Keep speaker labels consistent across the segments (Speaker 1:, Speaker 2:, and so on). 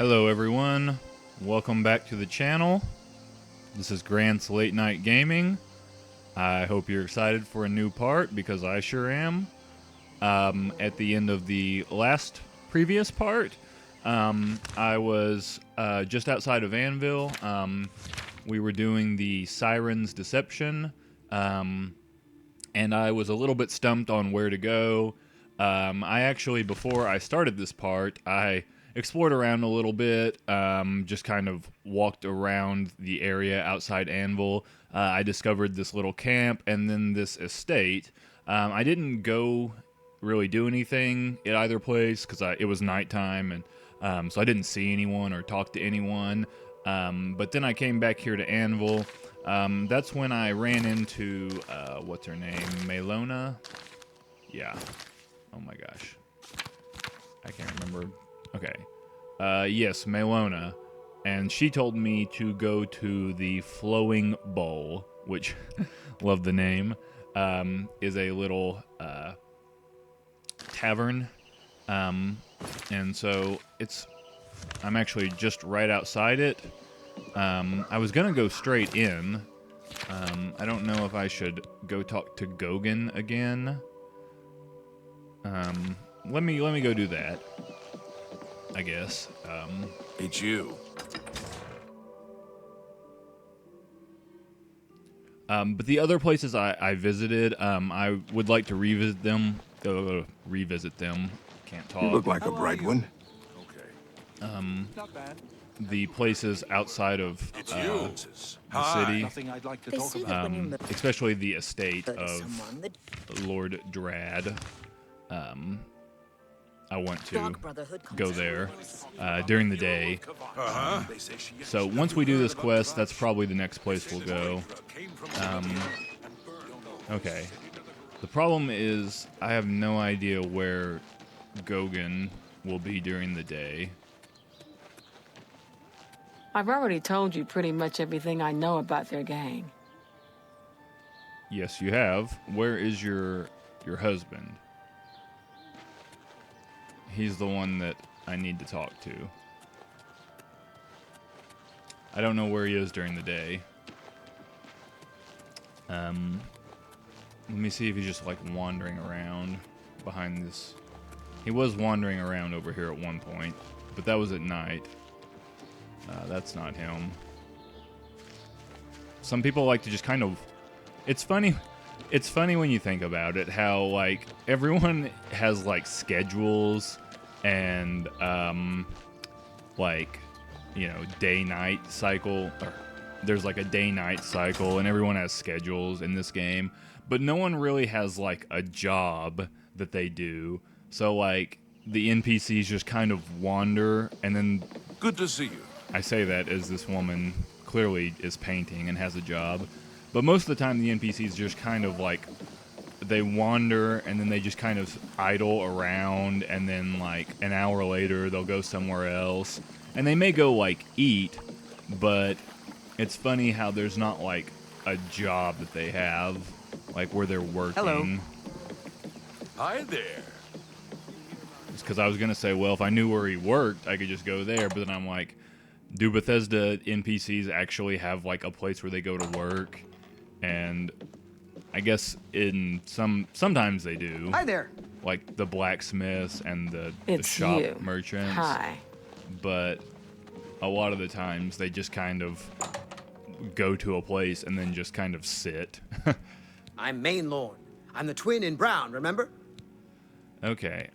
Speaker 1: Hello everyone, welcome back to the channel. This is Grant's Late Night Gaming. I hope you're excited for a new part, because I sure am. At the end of the previous part, I was just outside of Anvil. We were doing the Siren's Deception, and I was a little bit stumped on where to go. I actually, before I started this part, I explored around a little bit, just kind of walked around the area outside Anvil. I discovered this little camp and then this estate. I didn't go really do anything at either place because it was nighttime, and so I didn't see anyone or talk to anyone. But then I came back here to Anvil. That's when I ran into, what's her name? Melona? Yeah. Oh my gosh. I can't remember. Okay. Yes, Melona. And she told me to go to the Flowing Bowl, which, love the name, is a little tavern. And so I'm actually just right outside it. I was gonna go straight in. I don't know if I should go talk to Gogan again. Let me go do that, I guess.
Speaker 2: It's you.
Speaker 1: But the other places I visited, I would like to revisit them. Can't talk.
Speaker 2: You look like a bright one.
Speaker 3: Okay. Not bad.
Speaker 1: The places outside of
Speaker 2: It's you.
Speaker 1: the city,
Speaker 3: Nothing I'd like to talk about.
Speaker 1: especially the estate of Lord Drad. I want to go there during the day. So once we do this quest, that's probably the next place we'll go. Okay. The problem is I have no idea where Gogan will be during the day.
Speaker 4: I've already told you pretty much everything I know about their gang.
Speaker 1: Yes, you have. Where is your husband? He's the one that I need to talk to. I don't know where he is during the day. Let me see if he's just like wandering around behind this. He was wandering around over here at one point, but that was at night. That's not him. Some people like to just kind of... It's funny when you think about it, how like everyone has like schedules and like, you know, day-night cycle, or there's like a day-night cycle, and everyone has schedules in this game, but no one really has like a job that they do. So like the NPCs just kind of wander, and then
Speaker 2: Good to see you.
Speaker 1: I say that as this woman clearly is painting and has a job. But most of the time, the NPCs just kind of like, they wander and then they just kind of idle around, and then like an hour later, they'll go somewhere else. And they may go like eat, but it's funny how there's not like a job that they have, like where they're working.
Speaker 3: Hello.
Speaker 2: Hi there.
Speaker 1: It's because I was going to say, well, if I knew where he worked, I could just go there. But then I'm like, do Bethesda NPCs actually have like a place where they go to work? And I guess sometimes they do.
Speaker 3: Hi there.
Speaker 1: Like the blacksmiths and the
Speaker 4: It's
Speaker 1: shop
Speaker 4: you.
Speaker 1: merchants.
Speaker 4: Hi.
Speaker 1: But a lot of the times they just kind of go to a place and then just kind of sit.
Speaker 5: I'm Mainlorn. I'm the twin in brown, remember?
Speaker 1: Okay.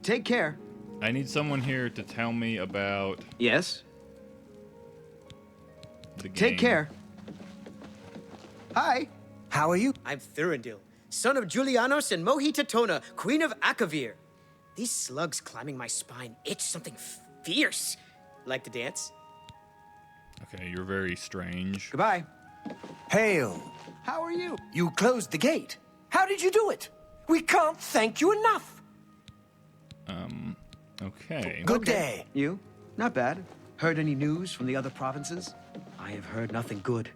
Speaker 3: Take care.
Speaker 1: I need someone here to tell me about
Speaker 3: Yes.
Speaker 1: the game.
Speaker 3: Take care. Hi. How are you?
Speaker 5: I'm Thurindil, son of Julianos and Mohitatona, queen of Akavir. These slugs climbing my spine itch something fierce. Like to dance?
Speaker 1: Okay, you're very strange.
Speaker 3: Goodbye.
Speaker 6: Hail.
Speaker 3: How are you?
Speaker 6: You closed the gate. How did you do it? We can't thank you enough.
Speaker 1: Okay.
Speaker 6: Good day.
Speaker 3: You? Not bad. Heard any news from the other provinces?
Speaker 5: I have heard nothing good.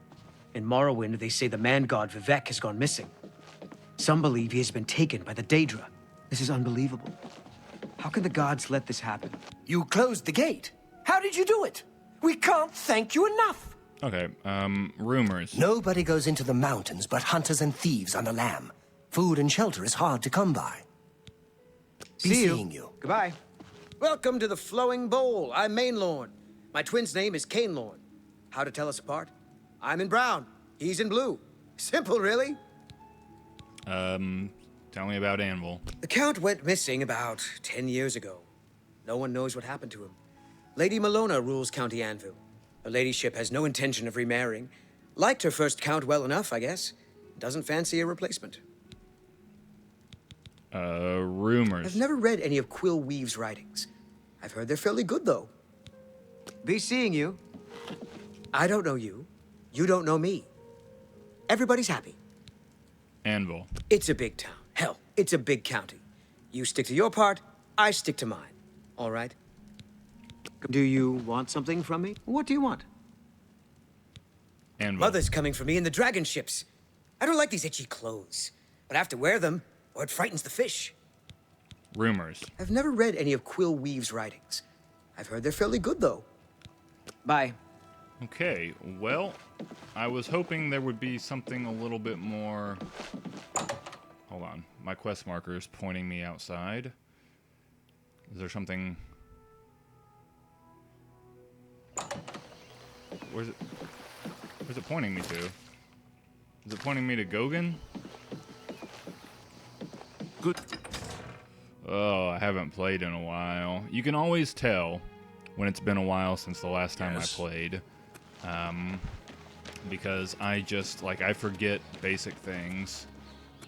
Speaker 5: In Morrowind, they say the man god Vivek has gone missing. Some believe he has been taken by the Daedra.
Speaker 3: This is unbelievable. How can the gods let this happen?
Speaker 6: You closed the gate. How did you do it? We can't thank you enough.
Speaker 1: Okay, rumors.
Speaker 6: Nobody goes into the mountains but hunters and thieves on a lamb. Food and shelter is hard to come by. Be seeing you.
Speaker 3: Goodbye. Welcome to the Flowing Bowl. I'm Mainlorn. My twin's name is Cainlorn. How to tell us apart? I'm in brown. He's in blue. Simple, really.
Speaker 1: Tell me about Anvil.
Speaker 3: The Count went missing about 10 years ago. No one knows what happened to him. Lady Malona rules County Anvil. Her ladyship has no intention of remarrying. Liked her first Count well enough, I guess. Doesn't fancy a replacement.
Speaker 1: Rumors.
Speaker 3: I've never read any of Quill Weave's writings. I've heard they're fairly good, though. Be seeing you. I don't know you. You don't know me. Everybody's happy.
Speaker 1: Anvil.
Speaker 3: It's a big town. Hell, it's a big county. You stick to your part, I stick to mine. All right? Do you want something from me? What do you want?
Speaker 1: Anvil.
Speaker 3: Mother's coming for me in the dragon ships. I don't like these itchy clothes, but I have to wear them, or it frightens the fish.
Speaker 1: Rumors.
Speaker 3: I've never read any of Quill Weave's writings. I've heard they're fairly good, though. Bye.
Speaker 1: Okay, well, I was hoping there would be something a little bit more... Hold on. My quest marker is pointing me outside. Is there something... Where's it pointing me to? Is it pointing me to Goguen?
Speaker 2: Good.
Speaker 1: Oh, I haven't played in a while. You can always tell when it's been a while since the last time I played. Because I just, I forget basic things.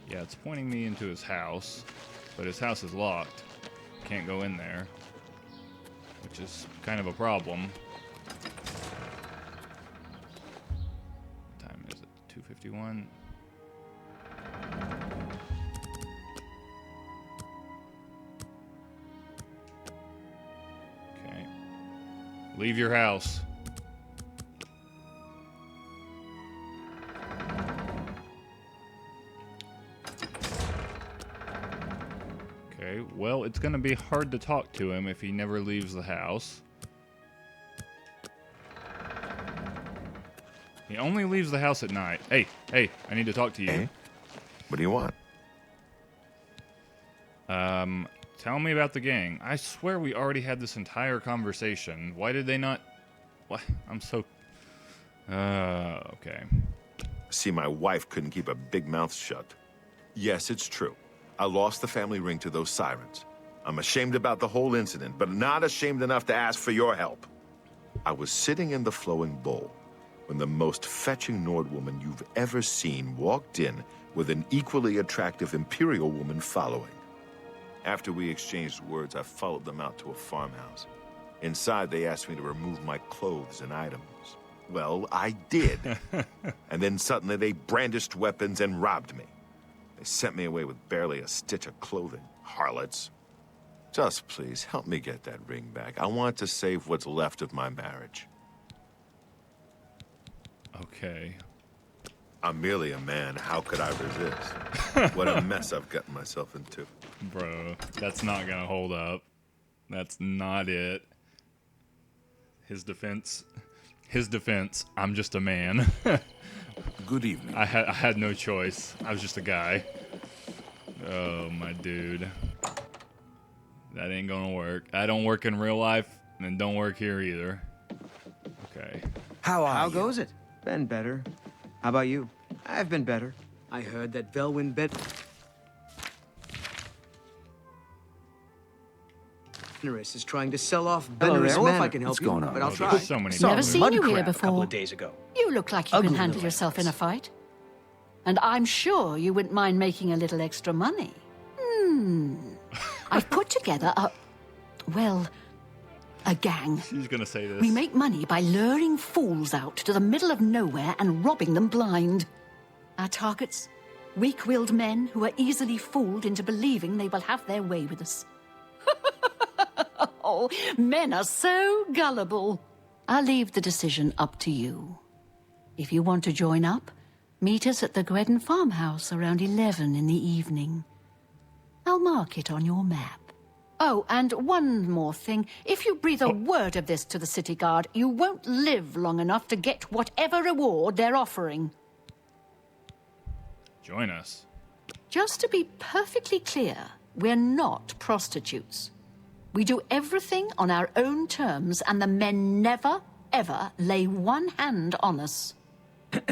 Speaker 1: Yeah, it's pointing me into his house, but his house is locked. Can't go in there, which is kind of a problem. What time is it? 2:51. Okay. Leave your house. Okay, well, it's going to be hard to talk to him if he never leaves the house. He only leaves the house at night. Hey, I need to talk to you.
Speaker 2: Hey? What do you want?
Speaker 1: Tell me about the gang. I swear we already had this entire conversation. Why did they not... What? I'm so... okay.
Speaker 7: See, my wife couldn't keep a big mouth shut. Yes, it's true. I lost the family ring to those sirens. I'm ashamed about the whole incident, but not ashamed enough to ask for your help. I was sitting in the flowing bowl when the most fetching Nord woman you've ever seen walked in with an equally attractive Imperial woman following. After we exchanged words, I followed them out to a farmhouse. Inside, they asked me to remove my clothes and items. Well, I did. And then suddenly they brandished weapons and robbed me. They sent me away with barely a stitch of clothing. Harlots. Just please, help me get that ring back. I want to save what's left of my marriage.
Speaker 1: Okay.
Speaker 7: I'm merely a man. How could I resist? What a mess I've gotten myself into.
Speaker 1: Bro, that's not gonna hold up. That's not it. His defense, I'm just a man.
Speaker 2: Good evening.
Speaker 1: I had no choice. I was just a guy. Oh, my dude. That ain't gonna work. I don't work in real life, and don't work here either. Okay.
Speaker 3: How goes it? Been better. How about you? I've been better. I heard that Velwyn Benaris is trying to sell off Benaris Manor. If I can help
Speaker 2: What's
Speaker 3: you,
Speaker 2: going on?
Speaker 3: but I'll
Speaker 1: Oh,
Speaker 3: try.
Speaker 1: there's so many
Speaker 3: Saw
Speaker 4: Never seen you here
Speaker 3: Mudcrab a couple
Speaker 4: before.
Speaker 3: of days ago.
Speaker 4: You look like you
Speaker 3: Ugly
Speaker 4: can handle
Speaker 3: little
Speaker 4: yourself in a
Speaker 3: animals.
Speaker 4: fight. And I'm sure you wouldn't mind making a little extra money. I've put together a gang.
Speaker 1: She's gonna say this.
Speaker 4: We make money by luring fools out to the middle of nowhere and robbing them blind. Our targets? Weak-willed men who are easily fooled into believing they will have their way with us. Oh, men are so gullible. I'll leave the decision up to you. If you want to join up, meet us at the Gredden farmhouse around 11 in the evening. I'll mark it on your map. Oh, and one more thing. If you breathe a word of this to the city guard, you won't live long enough to get whatever reward they're offering.
Speaker 1: Join us.
Speaker 4: Just to be perfectly clear, we're not prostitutes. We do everything on our own terms, and the men never, ever lay one hand on us.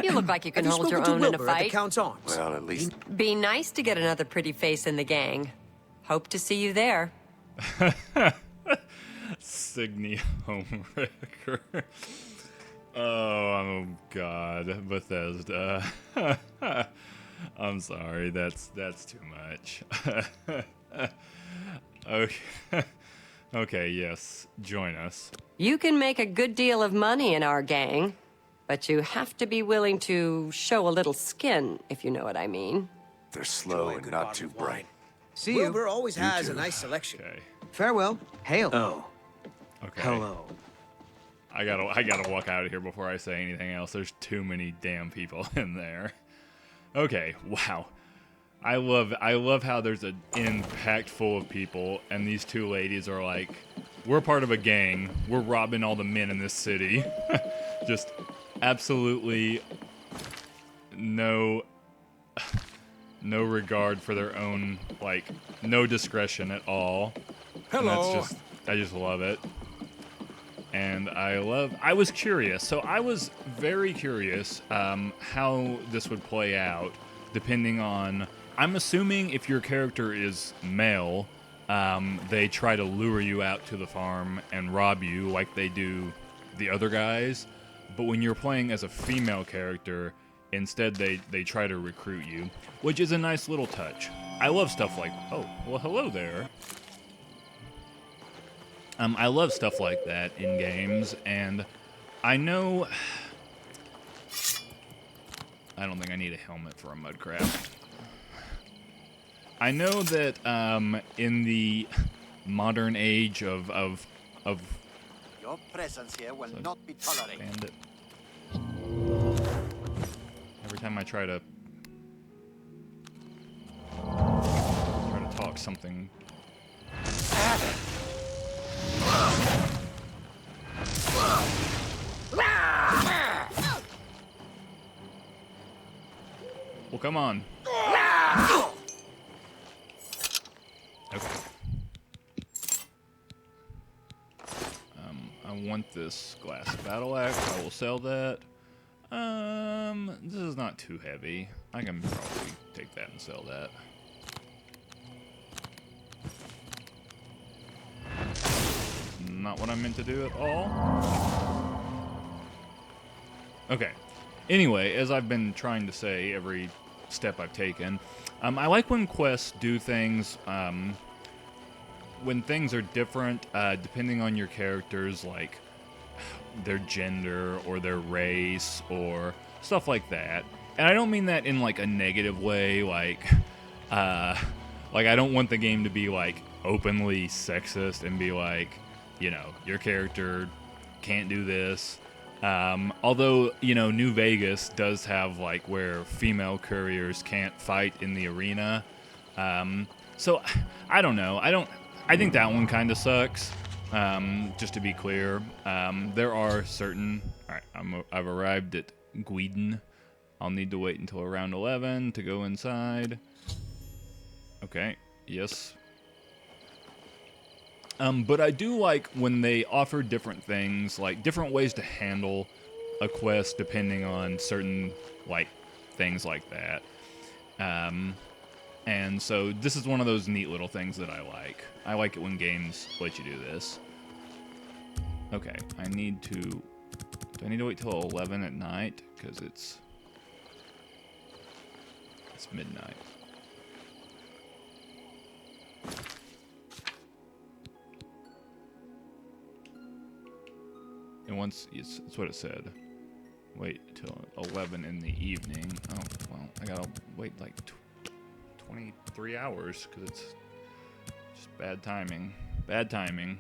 Speaker 8: You look like you can
Speaker 3: Have you
Speaker 8: hold your
Speaker 3: spoken to
Speaker 8: own in a
Speaker 3: Wilbur at the
Speaker 8: fight.
Speaker 3: Count's arms?
Speaker 2: Well, at least
Speaker 8: Be nice to get another pretty face in the gang. Hope to see you there.
Speaker 1: Signy Homewrecker. Oh God, Bethesda. I'm sorry, that's too much. Okay. Okay, yes, join us.
Speaker 8: You can make a good deal of money in our gang, but you have to be willing to show a little skin, if you know what I mean.
Speaker 2: they're slow
Speaker 3: Enjoy a
Speaker 2: and
Speaker 3: good
Speaker 2: not
Speaker 3: bottle
Speaker 2: too
Speaker 3: of wine.
Speaker 2: bright.
Speaker 5: See you.
Speaker 3: Wilbur always has
Speaker 2: too.
Speaker 3: a nice selection.
Speaker 1: Okay.
Speaker 5: Farewell. Hail.
Speaker 3: Oh,
Speaker 1: Okay.
Speaker 3: hello.
Speaker 1: I gotta walk out of here before I say anything else. There's too many damn people in there. Okay, wow. I love how there's an inn packed full of people, and these two ladies are like, we're part of a gang. We're robbing all the men in this city. Just absolutely no regard for their own, like, no discretion at all. And I just love it. And I was curious. So I was very curious how this would play out, depending on, I'm assuming if your character is male, they try to lure you out to the farm and rob you like they do the other guys. But when you're playing as a female character, instead they try to recruit you, which is a nice little touch. I love stuff like, oh, well, hello there. I love stuff like that in games, and I know... I don't think I need a helmet for a mudcrab. I know that in the modern age of
Speaker 9: Your presence here will not be tolerated.
Speaker 1: bandit. Every time I try to talk something. Well, come on. Okay. I want this glass battle axe. I will sell that. This is not too heavy. I can probably take that and sell that. Not what I meant to do at all. Okay. Anyway, as I've been trying to say every step I've taken, I like when quests do things, when things are different, depending on your characters, like their gender or their race or stuff like that. And I don't mean that in like a negative way, like I don't want the game to be like openly sexist and be like, you know, your character can't do this. Although, you know, New Vegas does have like where female couriers can't fight in the arena. So I don't know. I think that one kind of sucks. Just to be clear, there are certain. All right, I've arrived at Guiden. I'll need to wait until around 11 to go inside. Okay. Yes. But I do like when they offer different things, like different ways to handle a quest depending on certain, like, things like that. And so this is one of those neat little things that I like. I like it when games let you do this. Okay, do I need to wait till 11 at night? Because it's midnight. And once, that's what it said. Wait till 11 in the evening. Oh, well, I gotta wait like 23 hours because it's just bad timing. Bad timing.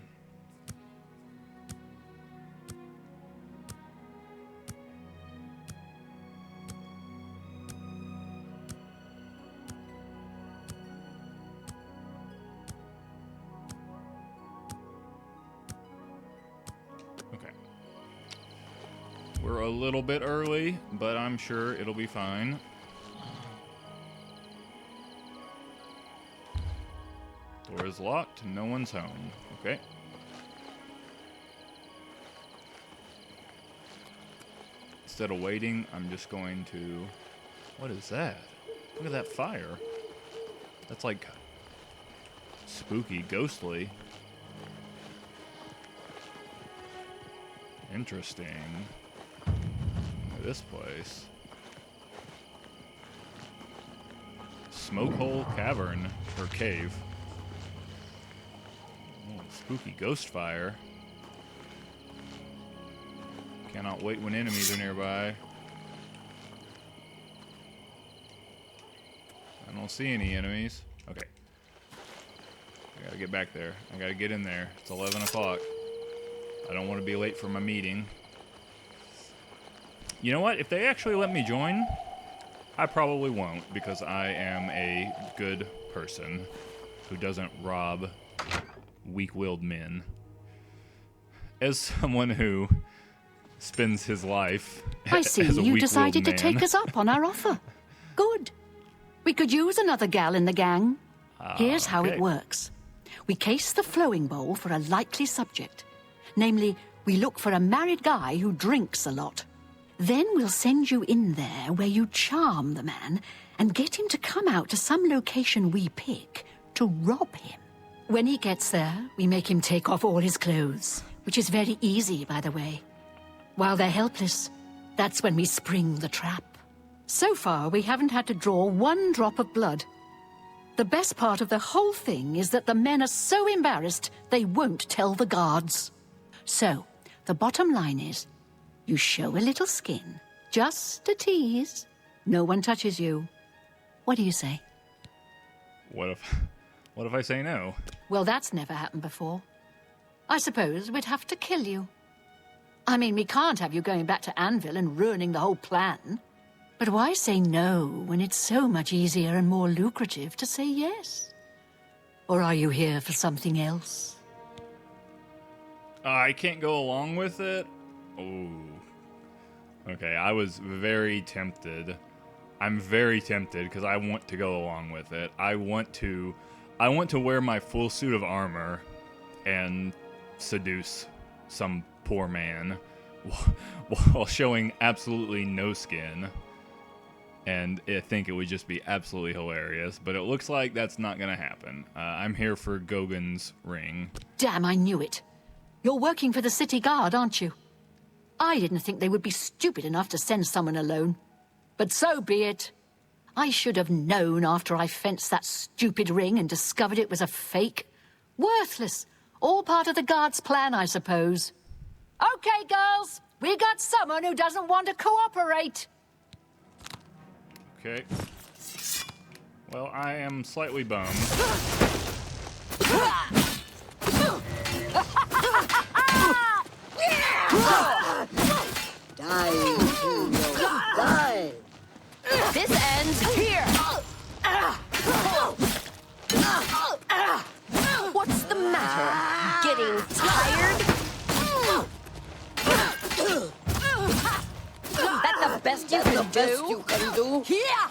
Speaker 1: Okay. We're a little bit early, but I'm sure it'll be fine. Door is locked. No one's home. Okay. Instead of waiting, I'm just going to... What is that? Look at that fire. That's like spooky, ghostly. Interesting. Look at this place. Smoke hole cavern, or cave. Oh, spooky ghost fire. Cannot wait when enemies are nearby. I don't see any enemies. Okay. I gotta get back there. I gotta get in there. It's 11 o'clock. I don't want to be late for my meeting. You know what? If they actually let me join, I probably won't, because I am a good person who doesn't rob weak-willed men. As someone who spends his life
Speaker 4: I see
Speaker 1: as a
Speaker 4: you
Speaker 1: weak-willed
Speaker 4: decided to
Speaker 1: man.
Speaker 4: take us up on our offer. Good. We could use another gal in the gang. Here's how
Speaker 1: okay.
Speaker 4: it works. We case the flowing bowl for a likely subject. Namely, we look for a married guy who drinks a lot. Then we'll send you in there where you charm the man and get him to come out to some location we pick to rob him. When he gets there, we make him take off all his clothes, which is very easy, by the way. While they're helpless, that's when we spring the trap. So far, we haven't had to draw one drop of blood. The best part of the whole thing is that the men are so embarrassed they won't tell the guards. So, the bottom line is, you show a little skin, just a tease. No one touches you. What do you say?
Speaker 1: What if I say no?
Speaker 4: Well, that's never happened before. I suppose we'd have to kill you. I mean, we can't have you going back to Anvil and ruining the whole plan. But why say no when it's so much easier and more lucrative to say yes? Or are you here for something else?
Speaker 1: I can't go along with it? Oh. Okay, I was very tempted. I'm very tempted because I want to go along with it. I want to wear my full suit of armor and seduce some poor man while showing absolutely no skin. And I think it would just be absolutely hilarious. But it looks like that's not going to happen. I'm here for Gogan's ring.
Speaker 4: Damn, I knew it. You're working for the city guard, aren't you? I didn't think they would be stupid enough to send someone alone. But so be it. I should have known after I fenced that stupid ring and discovered it was a fake. Worthless. All part of the guard's plan, I suppose. Okay, girls. We got someone who doesn't want to cooperate.
Speaker 1: Okay. Well, I am slightly bummed.
Speaker 5: Die.
Speaker 8: This ends here. What's the matter? Getting tired? That the best you can do? Yeah.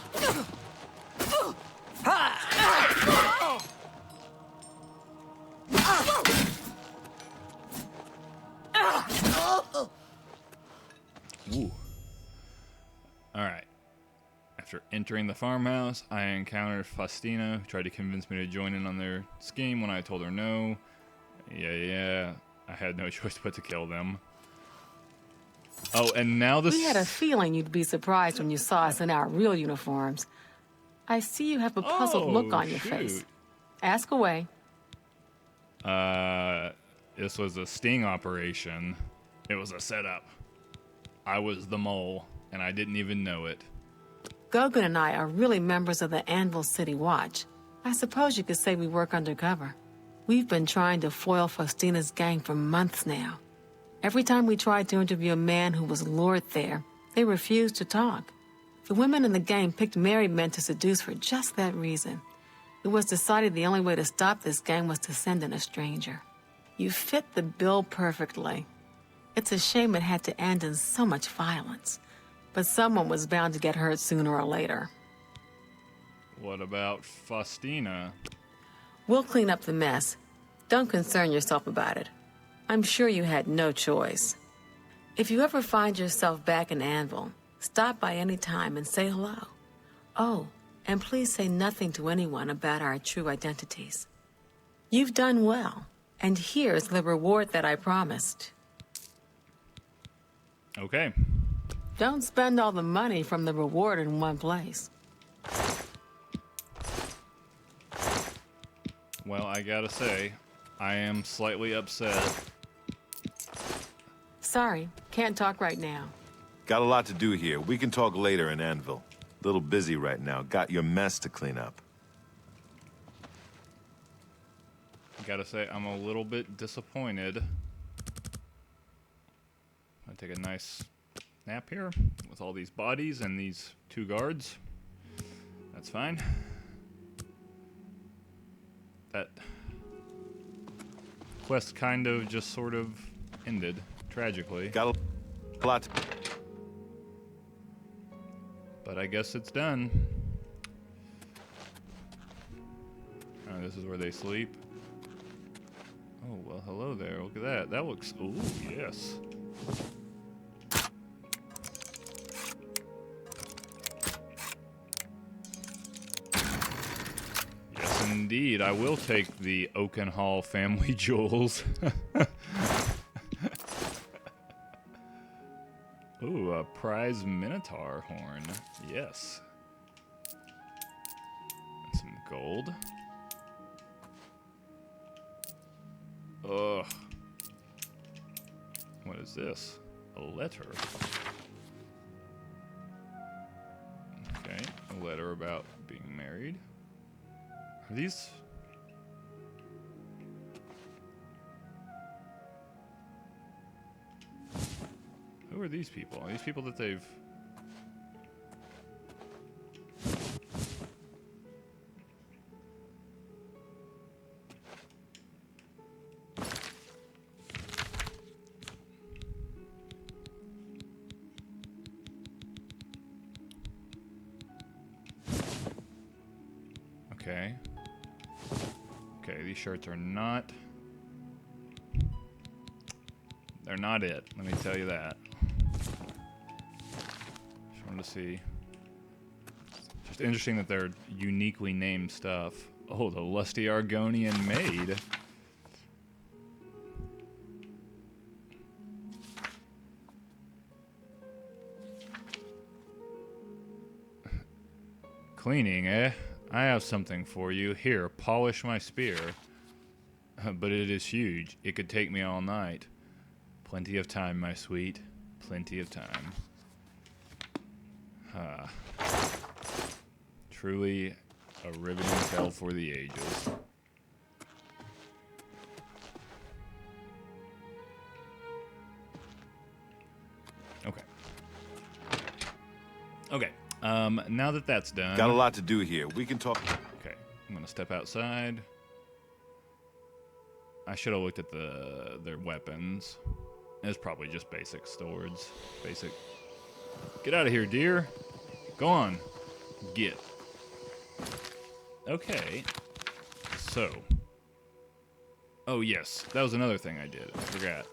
Speaker 1: Ooh. Alright. After entering the farmhouse, I encountered Faustina, who tried to convince me to join in on their scheme when I told her no. Yeah. I had no choice but to kill them. Oh, and now this...
Speaker 10: We had a feeling you'd be surprised when you saw us in our real uniforms. I see you have a puzzled look on your face. Ask away.
Speaker 1: This was a sting operation. It was a setup. I was the mole, and I didn't even know it.
Speaker 10: Gogan and I are really members of the Anvil City Watch. I suppose you could say we work undercover. We've been trying to foil Faustina's gang for months now. Every time we tried to interview a man who was lured there, they refused to talk. The women in the gang picked married men to seduce for just that reason. It was decided the only way to stop this gang was to send in a stranger. You fit the bill perfectly. It's a shame it had to end in so much violence. But someone was bound to get hurt sooner or later.
Speaker 1: What about Faustina?
Speaker 10: We'll clean up the mess. Don't concern yourself about it. I'm sure you had no choice. If you ever find yourself back in Anvil, stop by any time and say hello. Oh, and please say nothing to anyone about our true identities. You've done well, and here's the reward that I promised.
Speaker 1: Okay.
Speaker 10: Don't spend all the money from the reward in one place.
Speaker 1: Well, I gotta say, I am slightly upset.
Speaker 10: Sorry, can't talk right now.
Speaker 7: Got a lot to do here. We can talk later in Anvil. Little busy right now. Got your mess to clean up.
Speaker 1: Gotta say, I'm a little bit disappointed. I'll take a nice nap here with all these bodies and these 2 guards. That's fine. That quest kind of just sort of ended tragically.
Speaker 7: Got a lot to...
Speaker 1: But I guess it's done. Oh, this is where they sleep. Oh, well, hello there. Look at that. That looks... Ooh, yes. Yes, indeed. I will take the Oakenhall family jewels. Ooh, a prize Minotaur horn. Yes. And some gold. Ugh. What is this? A letter. Okay, a letter about being married. Are these... Who are these people? Are these people that they've... Okay. Okay, these shirts are not... They're not it, let me tell you that. Just wanted to see. Just interesting that they're uniquely named stuff. Oh, the lusty Argonian maid. Cleaning, eh? I have something for you. Here, polish my spear. But it is huge. It could take me all night. Plenty of time, my sweet. Plenty of time. Truly a riveting tale for the ages. Okay. Okay. Now that that's done...
Speaker 7: Got a lot to do here. We can talk...
Speaker 1: Okay. I'm gonna step outside. I should have looked at their weapons. It's probably just basic swords. Basic. Get out of here, dear. Go on. Get. Okay. So. Oh yes, that was another thing I did. I forgot.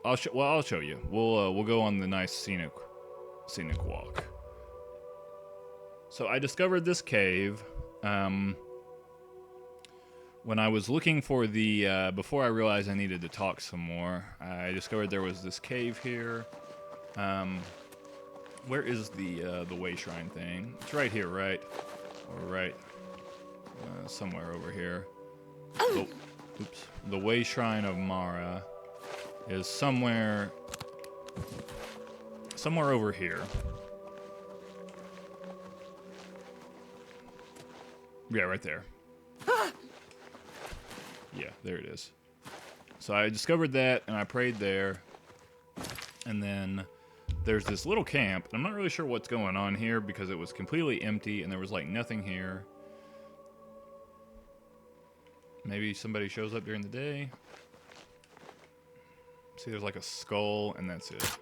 Speaker 1: I'll show you. We'll go on the nice scenic walk. So I discovered this cave. When I was looking for the, before I realized I needed to talk some more, I discovered there was this cave here. Where is the way shrine thing? It's right here, right? Or right, somewhere over here. Oh, oops. The way shrine of Mara is somewhere over here. Yeah, right there. Yeah, there it is. So I discovered that, and I prayed there. And then there's this little camp. I'm not really sure what's going on here because it was completely empty, and there was, like, nothing here. Maybe somebody shows up during the day. See, there's like a skull, and that's it.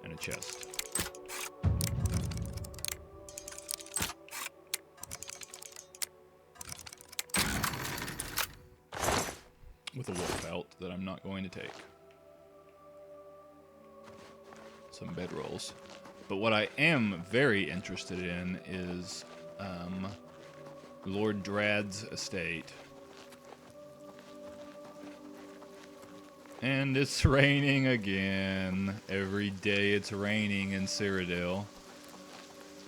Speaker 1: And a chest. With a wolf belt that I'm not going to take. Some bedrolls. But what I am very interested in is Lord Drad's estate. And it's raining again. Every day it's raining in Cyrodiil.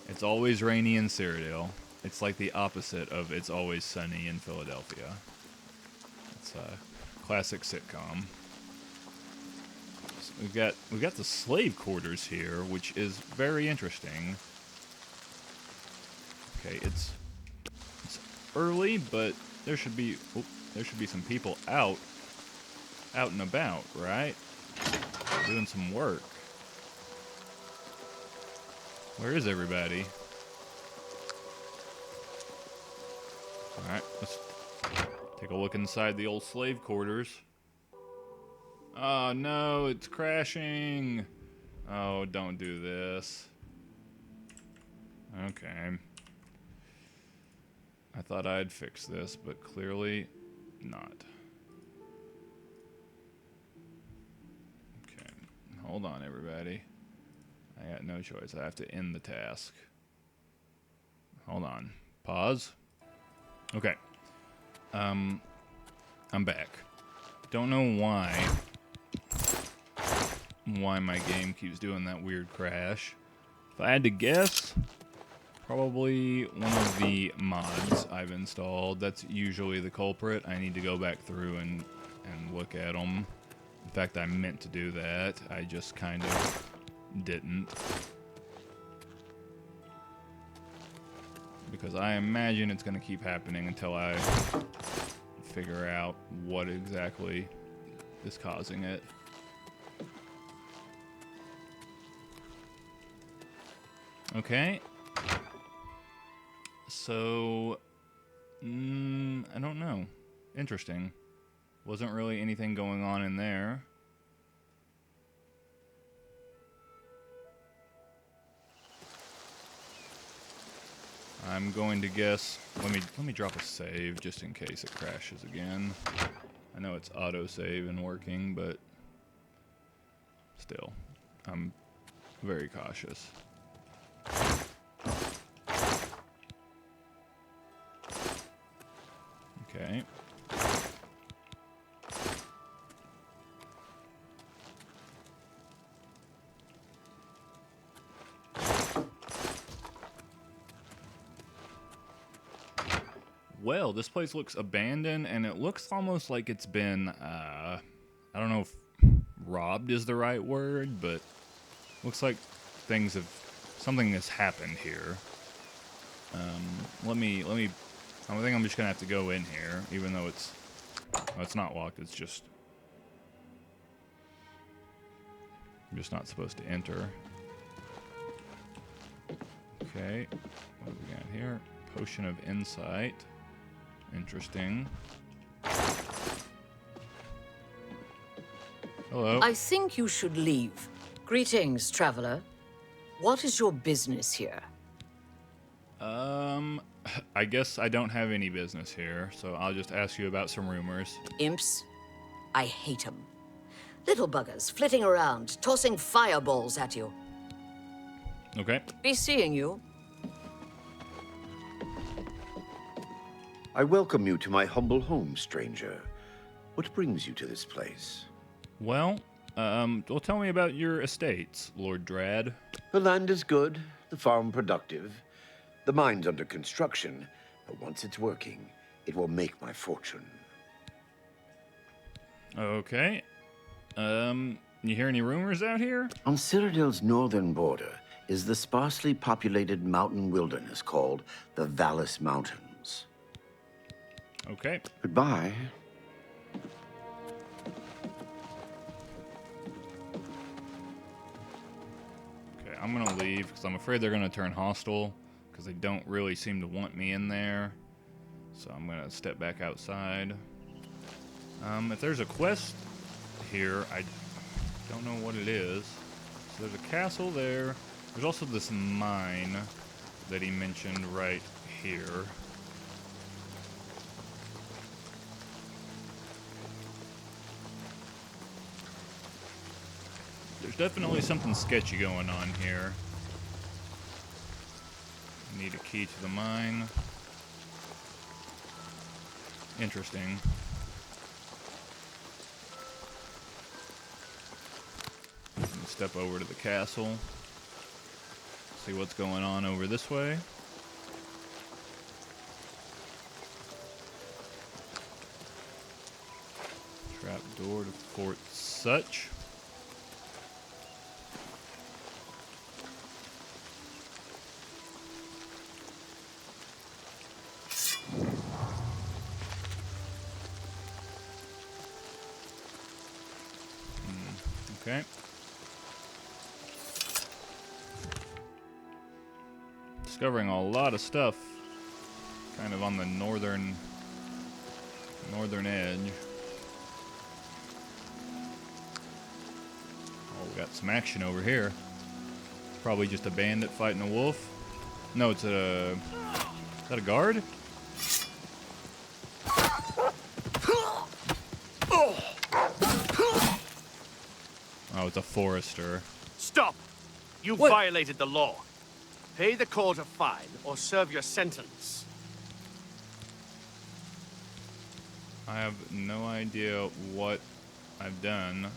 Speaker 1: It's always rainy in Cyrodiil. It's like the opposite of It's Always Sunny in Philadelphia. It's a classic sitcom. So we've got the slave quarters here, which is very interesting. Okay, it's early, but there should be some people out and about, right? Doing some work. Where is everybody? Alright, let's take a look inside the old slave quarters. Oh no, it's crashing. Oh, don't do this. Okay. I thought I'd fix this, but clearly not. Okay, hold on everybody. I got no choice. I have to end the task. Hold on. Pause. Okay. I'm back. Don't know why my game keeps doing that weird crash. If I had to guess, probably one of the mods I've installed. That's usually the culprit. I need to go back through and look at them. In fact, I meant to do that. I just kind of didn't. Because I imagine it's going to keep happening until I figure out what exactly is causing it. Okay. So, I don't know. Interesting. Wasn't really anything going on in there. I'm going to guess. Let me drop a save just in case it crashes again. I know it's autosave and working, but still, I'm very cautious. Okay. Well, this place looks abandoned, and it looks almost like it's been, I don't know if robbed is the right word, but looks like something has happened here. I think I'm just gonna have to go in here, even though it's not locked, it's just, I'm just not supposed to enter. Okay, what do we got here? Potion of Insight. Interesting. Hello.
Speaker 11: I think you should leave. Greetings, traveler. What is your business here?
Speaker 1: I guess I don't have any business here, so I'll just ask you about some rumors.
Speaker 11: Imps? I hate 'em. Little buggers flitting around, tossing fireballs at you.
Speaker 1: Okay.
Speaker 11: Be seeing you.
Speaker 12: I welcome you to my humble home, stranger. What brings you to this place?
Speaker 1: Well, tell me about your estates, Lord Drad.
Speaker 12: The land is good, the farm productive. The mine's under construction, but once it's working, it will make my fortune.
Speaker 1: Okay. You hear any rumors out here?
Speaker 12: On Cyrodiil's northern border is the sparsely populated mountain wilderness called the Vallis Mountains.
Speaker 1: Okay.
Speaker 12: Goodbye.
Speaker 1: Okay, I'm gonna leave because I'm afraid they're gonna turn hostile because they don't really seem to want me in there. So I'm gonna step back outside. If there's a quest here, Don't know what it is. So there's a castle there. There's also this mine that he mentioned right here. There's definitely something sketchy going on here. Need a key to the mine. Interesting. Step over to the castle. See what's going on over this way. Trap door to Fort Such. Okay. Discovering a lot of stuff kind of on the northern edge. Oh, we got some action over here. Probably just a bandit fighting a wolf. No, it's a... Is that a guard? Oh, it's a forester.
Speaker 9: Stop! You violated the law. Pay the court a fine or serve your sentence.
Speaker 1: I have no idea what I've done.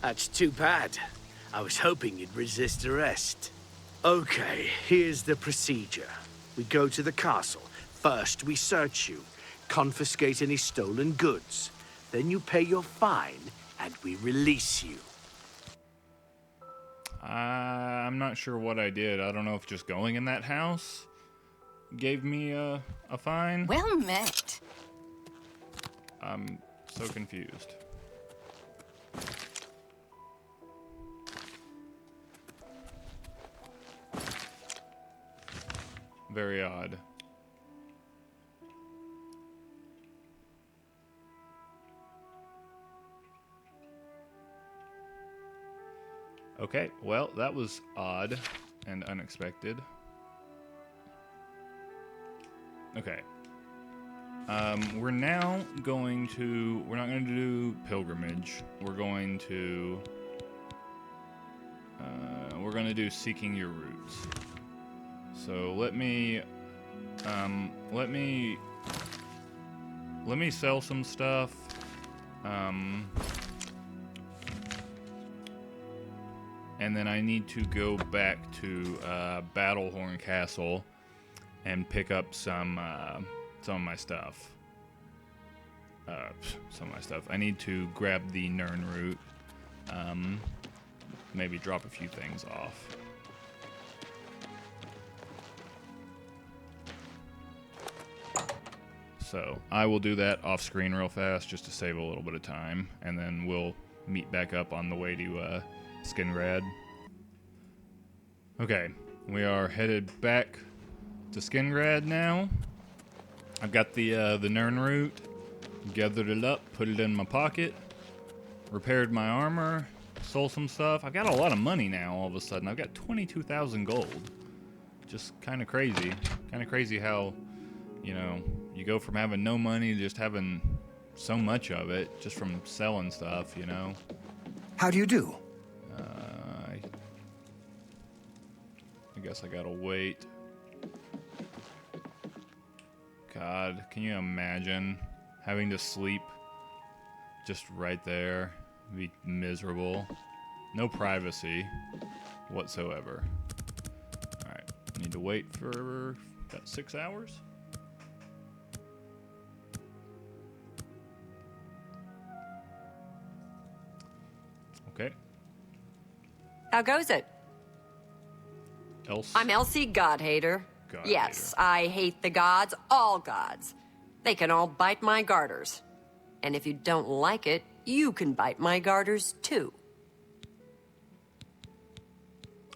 Speaker 9: That's too bad. I was hoping you'd resist arrest. Okay, here's the procedure. We go to the castle. First, we search you, confiscate any stolen goods. Then you pay your fine, and we release you.
Speaker 1: I'm not sure what I did. I don't know if just going in that house gave me a fine.
Speaker 13: Well met.
Speaker 1: I'm so confused. Very odd. Okay, well, that was odd and unexpected. Okay. We're now going to... We're not going to do pilgrimage. We're going to... we're going to do seeking your roots. So let me sell some stuff. And then I need to go back to Battlehorn Castle and pick up some of my stuff. I need to grab the Nern root. Maybe drop a few things off. So I will do that off screen real fast just to save a little bit of time, and then we'll meet back up on the way to Skingrad. Okay, we are headed back to Skingrad now. I've got the Nern root, gathered it up, put it in my pocket, repaired my armor, sold some stuff. I've got a lot of money now all of a sudden. I've got 22,000 gold. Just kind of crazy. Kind of crazy how, you know, you go from having no money to just having so much of it just from selling stuff, you know.
Speaker 6: How do you do?
Speaker 1: I guess I gotta wait. God, can you imagine having to sleep just right there? It'd be miserable. No privacy whatsoever. Alright, need to wait for about 6 hours? Okay.
Speaker 8: How goes it?
Speaker 1: Else?
Speaker 8: I'm Elsie Godhater.
Speaker 1: God
Speaker 8: Yes, I hate the gods, all gods. They can all bite my garters. And if you don't like it, you can bite my garters too.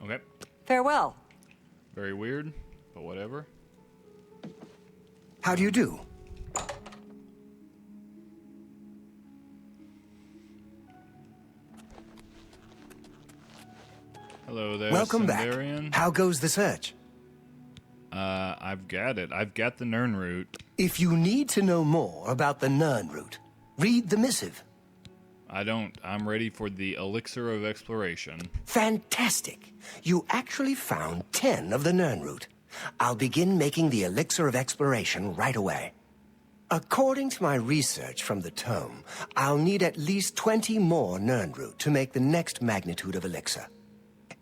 Speaker 1: Okay.
Speaker 8: Farewell.
Speaker 1: Very weird, but whatever.
Speaker 6: How do you do?
Speaker 1: Hello there,
Speaker 6: Welcome
Speaker 1: Sindarian.
Speaker 6: back. How goes the search?
Speaker 1: I've got it. I've got the Nern route.
Speaker 6: If you need to know more about the Nern route, read the missive.
Speaker 1: I don't. I'm ready for the Elixir of Exploration.
Speaker 6: Fantastic. You actually found 10 of the Nern route. I'll begin making the Elixir of Exploration right away. According to my research from the tome, I'll need at least 20 more Nern route to make the next magnitude of elixir.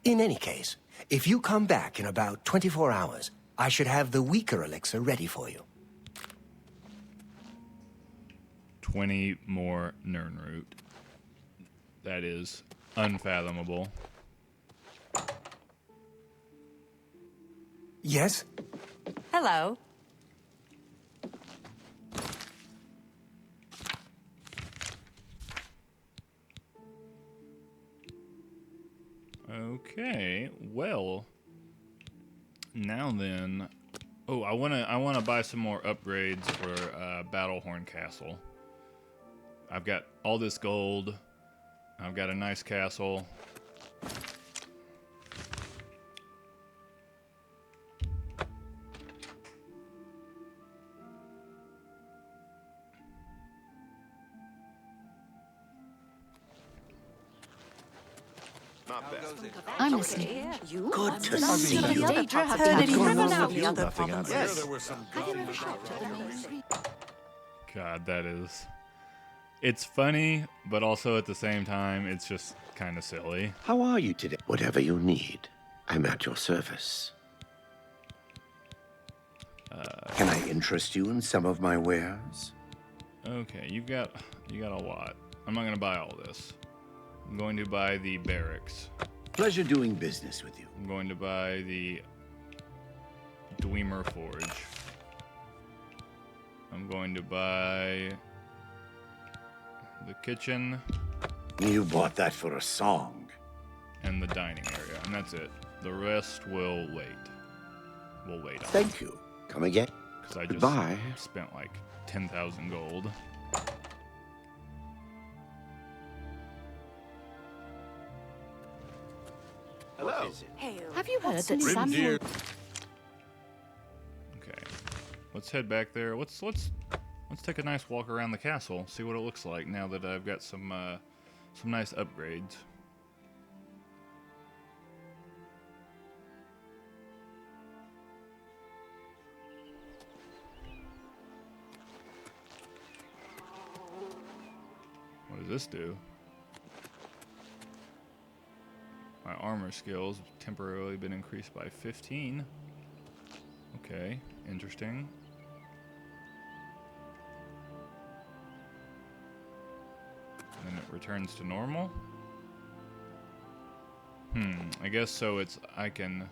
Speaker 6: In any case, if you come back in about 24 hours, I should have the weaker elixir ready for you.
Speaker 1: 20 more Nern route. That is unfathomable.
Speaker 6: Yes?
Speaker 8: Hello.
Speaker 1: Okay, well, now then, oh, I wanna buy some more upgrades for Battlehorn Castle. I've got all this gold. I've got a nice castle.
Speaker 7: Not bad.
Speaker 4: I'm listening.
Speaker 11: Good to
Speaker 8: Some
Speaker 11: see
Speaker 8: of the
Speaker 11: you.
Speaker 8: other
Speaker 4: Daedra have
Speaker 8: possibilities
Speaker 4: taken
Speaker 8: never
Speaker 4: over
Speaker 8: know
Speaker 4: the
Speaker 8: the other
Speaker 2: Nothing on
Speaker 8: provinces.
Speaker 2: there. There were some
Speaker 4: Have you ever shopped at the main street?
Speaker 1: God, it's funny, but also at the same time, it's just kind of silly.
Speaker 12: How are you today? Whatever you need, I'm at your service. Can I interest you in some of my wares?
Speaker 1: Okay, you got a lot. I'm not gonna buy all this. I'm going to buy the barracks.
Speaker 12: Pleasure doing business with you.
Speaker 1: I'm going to buy the Dwemer Forge. I'm going to buy the kitchen
Speaker 12: You bought that for a song.
Speaker 1: and the dining area, and that's it. The rest will wait. We'll wait on it,
Speaker 12: Thank you. Come again.
Speaker 1: because I just
Speaker 12: Goodbye.
Speaker 1: spent like 10,000 gold.
Speaker 12: Hello.
Speaker 4: Have you heard that Samuel...
Speaker 1: Okay, let's head back there. Let's take a nice walk around the castle, see what it looks like now that I've got some nice upgrades. What does this do? My armor skills have temporarily been increased by 15. Okay, interesting. And then it returns to normal. I guess so. I can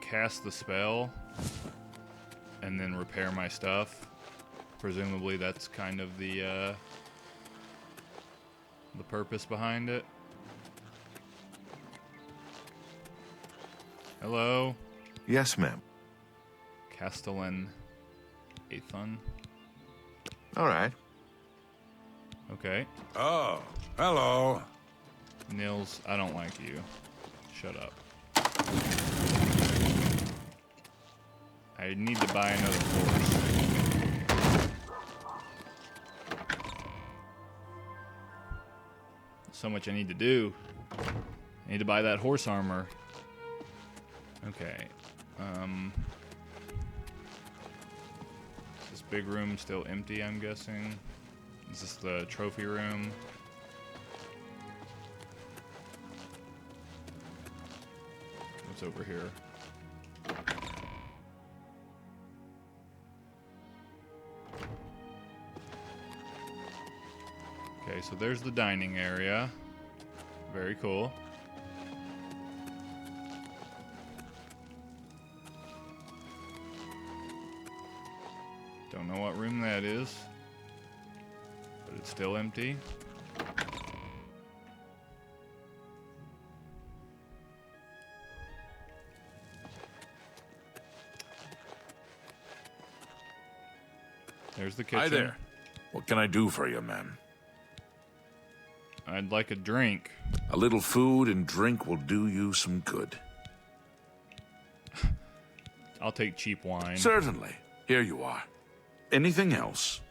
Speaker 1: cast the spell and then repair my stuff. Presumably that's kind of the purpose behind it. Hello?
Speaker 7: Yes, ma'am.
Speaker 1: Castellan Aethon.
Speaker 7: All right.
Speaker 1: Okay.
Speaker 2: Oh, hello.
Speaker 1: Nils, I don't like you. Shut up. I need to buy another horse. So much I need to do. I need to buy that horse armor. Okay. Is this big room still empty, I'm guessing? Is this the trophy room? What's over here? Okay, so there's the dining area. Very cool. Don't know what room that is, but it's still empty. There's the kitchen.
Speaker 2: Hi there. What can I do for you, ma'am?
Speaker 1: I'd like a drink.
Speaker 2: A little food and drink will do you some good.
Speaker 1: I'll take cheap wine.
Speaker 2: Certainly. Here you are. Anything else?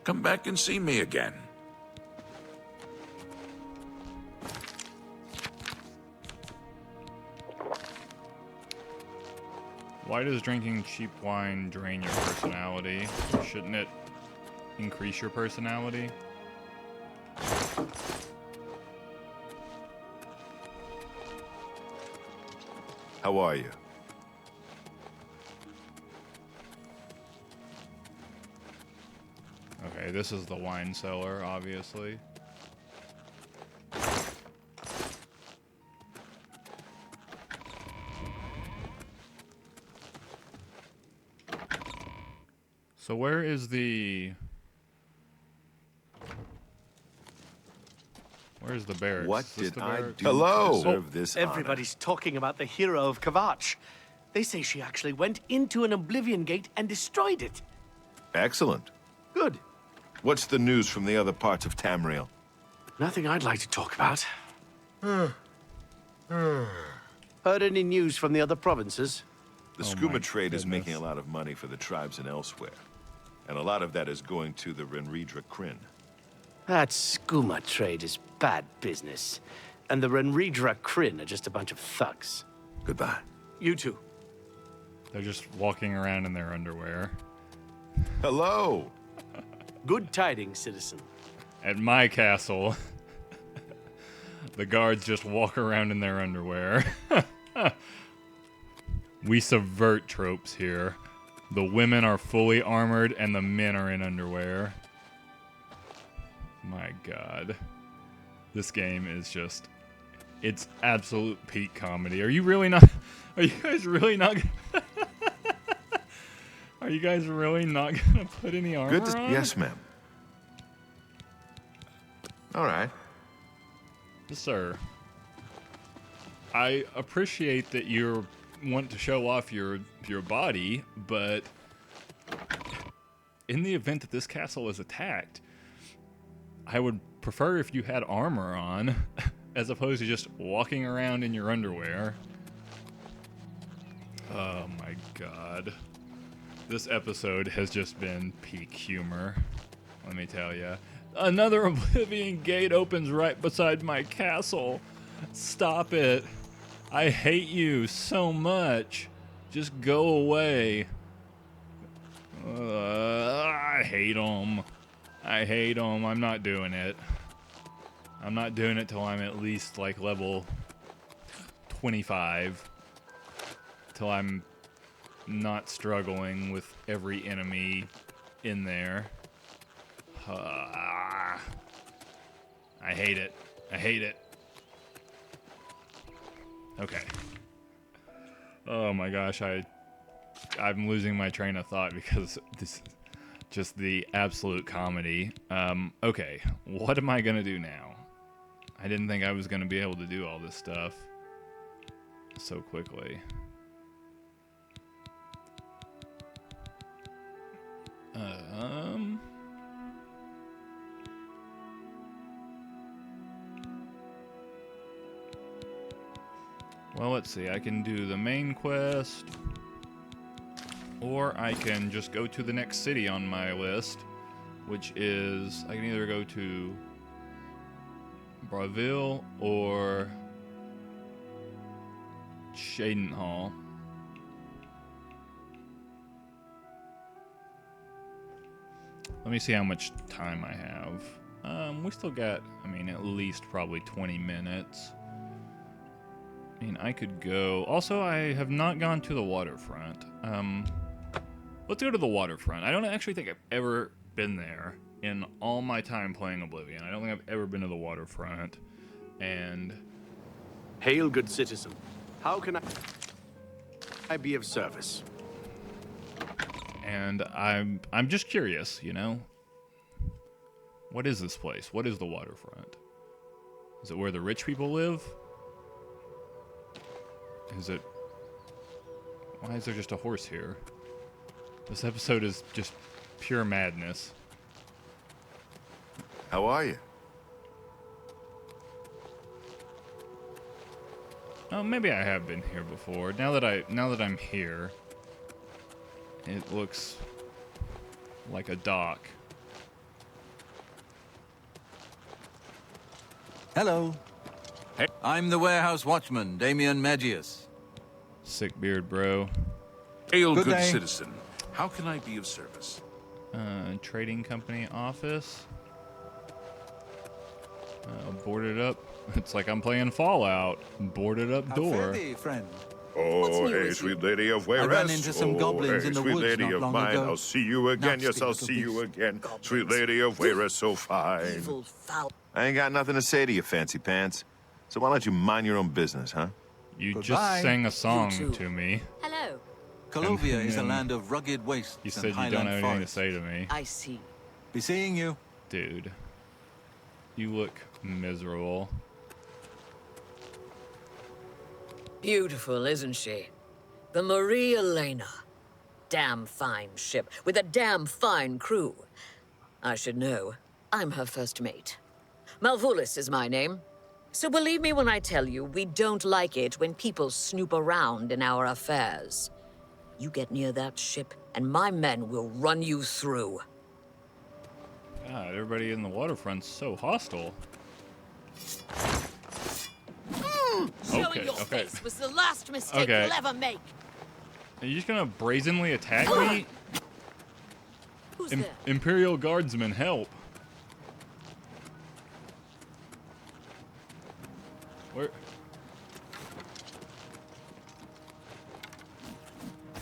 Speaker 2: Come back and see me again.
Speaker 1: Why does drinking cheap wine drain your personality? Shouldn't it increase your personality?
Speaker 7: How are you?
Speaker 1: Okay, this is the wine cellar, obviously. So where is the... Where's the barracks?
Speaker 7: What
Speaker 1: Is this
Speaker 7: did
Speaker 1: the
Speaker 7: I
Speaker 1: barracks?
Speaker 7: do to deserve this honor?
Speaker 9: Everybody's talking about the hero of Kvatch. They say she actually went into an Oblivion gate and destroyed it.
Speaker 7: Excellent.
Speaker 9: Good.
Speaker 7: What's the news from the other parts of Tamriel?
Speaker 9: Nothing I'd like to talk about. Heard any news from the other provinces?
Speaker 7: The
Speaker 1: Oh
Speaker 7: skooma
Speaker 1: my
Speaker 7: trade is making
Speaker 1: goodness.
Speaker 7: a lot of money for the tribes and elsewhere. And a lot of that is going to the Renridra Kryn.
Speaker 9: That skooma trade is bad business. And the Renridra Kryn are just a bunch of thugs.
Speaker 2: Goodbye.
Speaker 9: You too.
Speaker 1: They're just walking around in their underwear.
Speaker 7: Hello!
Speaker 9: Good tidings, citizen.
Speaker 1: At my castle, the guards just walk around in their underwear. We subvert tropes here. The women are fully armored and the men are in underwear. My god. This game is just... It's absolute peak comedy. Are you really not... Are you guys really not... Are you guys really not gonna put any armor
Speaker 7: Good to...
Speaker 1: on?
Speaker 7: Yes, ma'am. All right.
Speaker 1: Sir, I appreciate that you want to show off your body, but in the event that this castle is attacked, I would prefer if you had armor on, as opposed to just walking around in your underwear. Oh my god. This episode has just been peak humor, let me tell ya. Another Oblivion gate opens right beside my castle. Stop it. I hate you so much. Just go away. I hate them. I hate them. I'm not doing it. I'm not doing it till I'm at least like level 25. Till I'm not struggling with every enemy in there. I hate it. I hate it. Okay. Oh my gosh, I'm losing my train of thought because this just the absolute comedy. Okay, what am I gonna do now? I didn't think I was gonna be able to do all this stuff so quickly. Well, let's see. I can do the main quest, or I can just go to the next city on my list, which is I can either go to Bravil or Shadenhall. Let me see how much time I have. We still got, I mean, at least probably 20 minutes. I mean, I could go... Also, I have not gone to the waterfront. Let's go to the waterfront. I don't actually think I've ever been there in all my time playing Oblivion. I don't think I've ever been to the waterfront. And...
Speaker 9: Hail, good citizen. How can I be of service?
Speaker 1: And I'm just curious, you know? What is this place? What is the waterfront? Is it where the rich people live? Is it... Why is there just a horse here? This episode is just pure madness.
Speaker 7: How are you?
Speaker 1: Oh, maybe I have been here before. Now that I'm here, it looks like a dock.
Speaker 13: Hello.
Speaker 2: Hey.
Speaker 13: I'm the warehouse watchman, Damien Magius.
Speaker 1: Sick beard, bro.
Speaker 2: Hail, good
Speaker 13: day.
Speaker 2: citizen. How can I be of service?
Speaker 1: Trading company office. Boarded up. It's like I'm playing Fallout. Boarded up door.
Speaker 13: Fare thee, friend.
Speaker 7: Oh, hey, sweet lady of Wayrest.
Speaker 13: ran into some goblins
Speaker 7: hey,
Speaker 13: in the
Speaker 7: sweet
Speaker 13: woods
Speaker 7: lady
Speaker 13: not
Speaker 7: of
Speaker 13: long
Speaker 7: mine.
Speaker 13: ago.
Speaker 7: I'll see you again. Yes,
Speaker 13: Nasty
Speaker 7: I'll
Speaker 13: little
Speaker 7: see you
Speaker 13: beast.
Speaker 7: again. Sweet lady of Wayrest, so fine.
Speaker 11: Evil, foul.
Speaker 7: I ain't got nothing to say to you, fancy pants. So why don't you mind your own business, huh?
Speaker 1: You
Speaker 13: Goodbye.
Speaker 1: just sang a song
Speaker 11: You too.
Speaker 1: to me.
Speaker 11: Hello.
Speaker 13: Colovia is a
Speaker 1: then
Speaker 13: land of rugged wastes
Speaker 1: You
Speaker 13: and
Speaker 1: said you
Speaker 13: highland
Speaker 1: don't have anything to
Speaker 13: forests.
Speaker 1: say to me.
Speaker 11: I see.
Speaker 13: Be seeing you.
Speaker 1: Dude. You look miserable.
Speaker 11: Beautiful, isn't she? The Marie Elena. Damn fine ship with a damn fine crew. I should know. I'm her first mate. Malvolus is my name. So believe me when I tell you, we don't like it when people snoop around in our affairs. You get near that ship, and my men will run you through.
Speaker 1: God, everybody in the waterfront's so hostile.
Speaker 11: Showing your
Speaker 1: okay.
Speaker 11: face was the last mistake
Speaker 1: Okay.
Speaker 11: you'll ever make.
Speaker 1: Are you just gonna brazenly attack me?
Speaker 11: Who's there?
Speaker 1: Imperial Guardsmen, help! Where?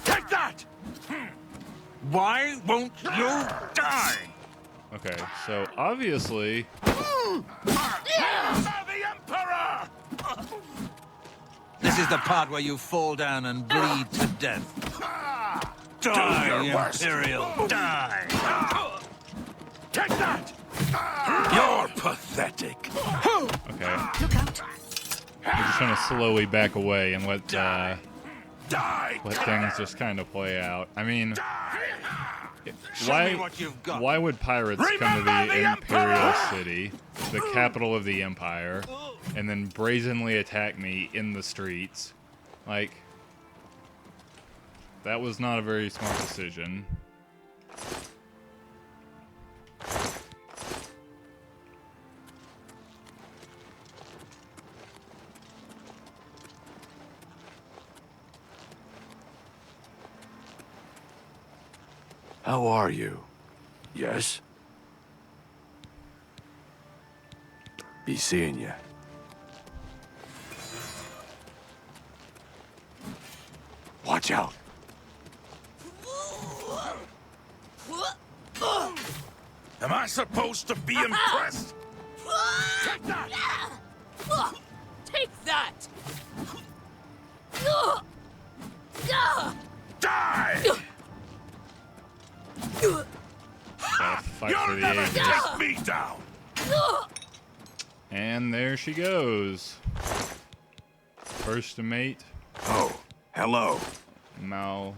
Speaker 2: Take that! Why won't you die?
Speaker 1: Okay, so obviously,
Speaker 2: The Emperor!
Speaker 13: This is the part where you fall down and bleed to death. Die,
Speaker 2: your worst.
Speaker 13: Imperial, die!
Speaker 2: Take that! You're pathetic.
Speaker 1: okay, we're just gonna slowly back away and let
Speaker 2: Die!
Speaker 1: things just kind of play out. I mean,
Speaker 13: Show me what you've got.
Speaker 1: why would pirates come to
Speaker 2: Remember
Speaker 1: the
Speaker 2: the
Speaker 1: Imperial
Speaker 2: Emperor!
Speaker 1: City, the capital of the Empire, and then brazenly attack me in the streets? Like, that was not a very smart decision.
Speaker 2: How are you? Yes? Be seeing you. Watch out. Am I supposed to be impressed? Take that!
Speaker 11: Take that!
Speaker 2: Die!
Speaker 1: Fight for
Speaker 2: You'll
Speaker 1: the
Speaker 2: never
Speaker 1: ages.
Speaker 2: take me down!
Speaker 1: And there she goes. First mate,
Speaker 2: Oh, hello.
Speaker 1: Mal.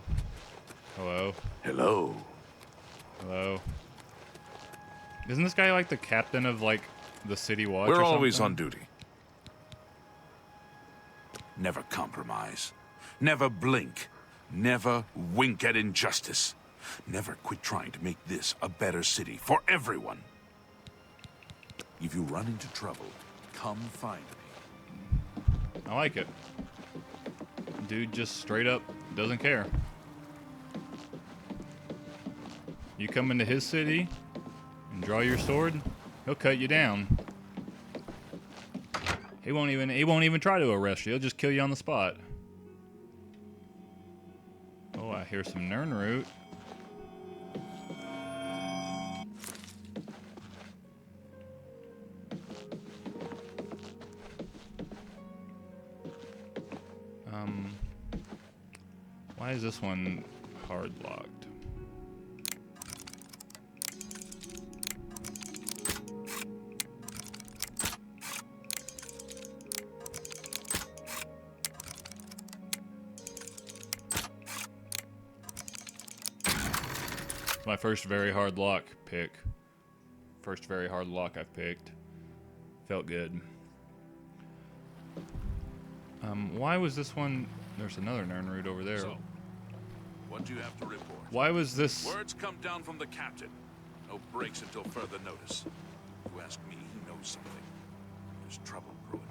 Speaker 1: Hello.
Speaker 2: Hello.
Speaker 1: Hello. Isn't this guy like the captain of like the city watch?
Speaker 2: We're
Speaker 1: or
Speaker 2: always on
Speaker 1: something?
Speaker 2: duty. Never compromise. Never blink. Never wink at injustice. Never quit trying to make this a better city for everyone. If you run into trouble, come find me.
Speaker 1: I like it. Dude just straight up doesn't care. You come into his city and draw your sword, he'll cut you down. He won't even try to arrest you. He'll just kill you on the spot. Oh, I hear some Nernroot. Why is this one hard locked? My first very hard lock pick. First very hard lock I've picked. Felt good. Why was this one... There's another Nern route over there.
Speaker 2: So, what do you have to report?
Speaker 1: Why was this...
Speaker 2: Words come down from the captain. No breaks until further notice. If you ask me, he knows something. There's trouble brewing.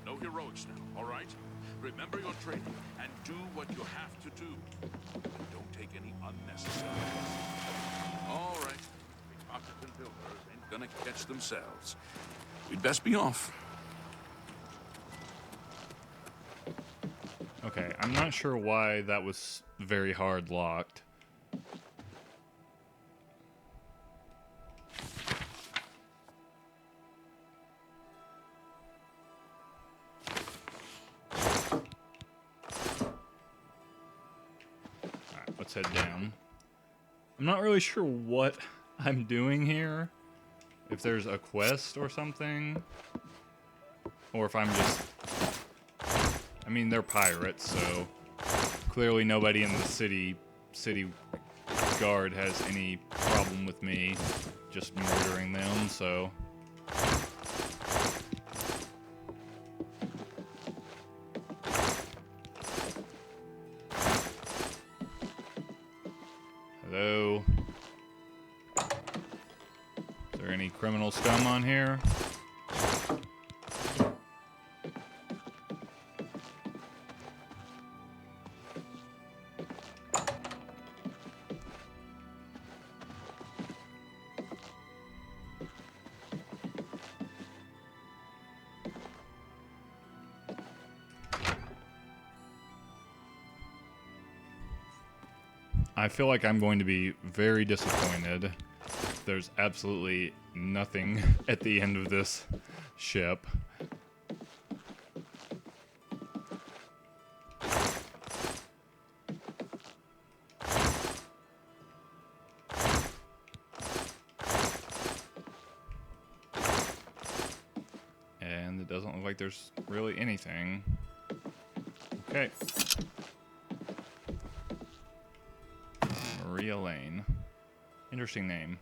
Speaker 2: No heroics now, all right? Remember your training and do what you have to do. And don't take any unnecessary risks. All right. Pickpockets and pilfers ain't gonna catch themselves. We'd best be off.
Speaker 1: Okay, I'm not sure why that was very hard locked. Alright, let's head down. I'm not really sure what I'm doing here. If there's a quest or something. Or if I'm just... I mean, they're pirates, so clearly nobody in the city guard has any problem with me just murdering them, so... Hello? Is there any criminal scum on here? I feel like I'm going to be very disappointed. There's absolutely nothing at the end of this ship. And it doesn't look like there's really anything. Okay. Maria Lane. Interesting name.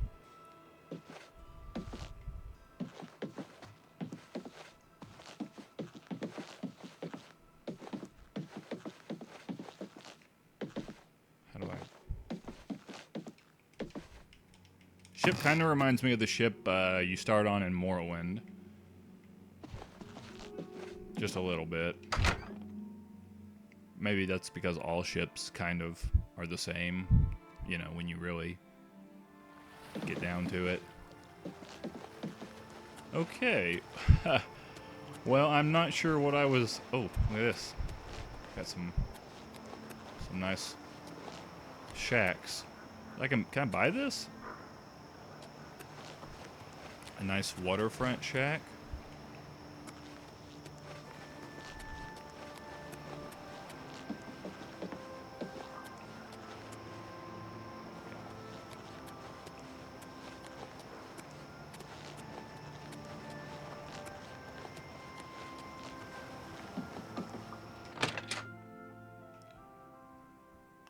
Speaker 1: How do I... Ship kind of reminds me of the ship you start on in Morrowind. Just a little bit. Maybe that's because all ships kind of are the same, you know, when you really get down to it. Okay. Well, I'm not sure what I was... Oh, look at this. Got some nice shacks. Can I buy this? A nice waterfront shack.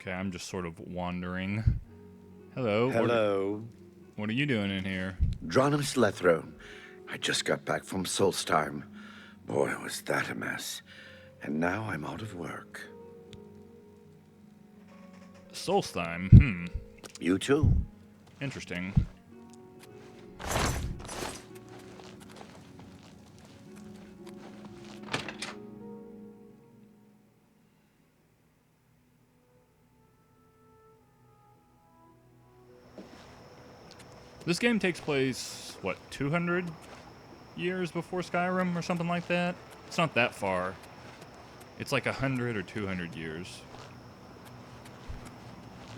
Speaker 1: Okay, I'm just sort of wandering. Hello.
Speaker 12: Hello.
Speaker 1: What are you doing in here?
Speaker 12: Dronis Lethrone. I just got back from Solstheim. Boy, was that a mess. And now I'm out of work.
Speaker 1: Solstheim?
Speaker 12: You too.
Speaker 1: Interesting. This game takes place, what, 200 years before Skyrim or something like that? It's not that far. It's like 100 or 200 years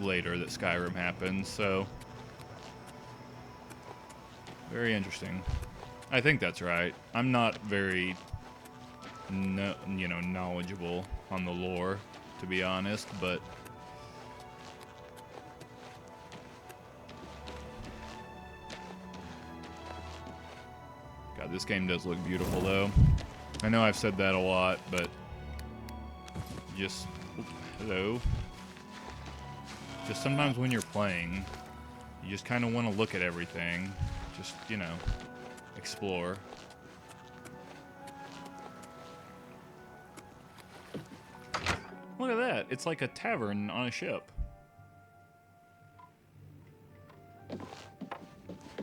Speaker 1: later that Skyrim happens, so... Very interesting. I think that's right. I'm not very, knowledgeable on the lore, to be honest, but... God, this game does look beautiful, though. I know I've said that a lot, but... Just... Hello. Just sometimes when you're playing, you just kind of want to look at everything. Just, explore. Look at that. It's like a tavern on a ship.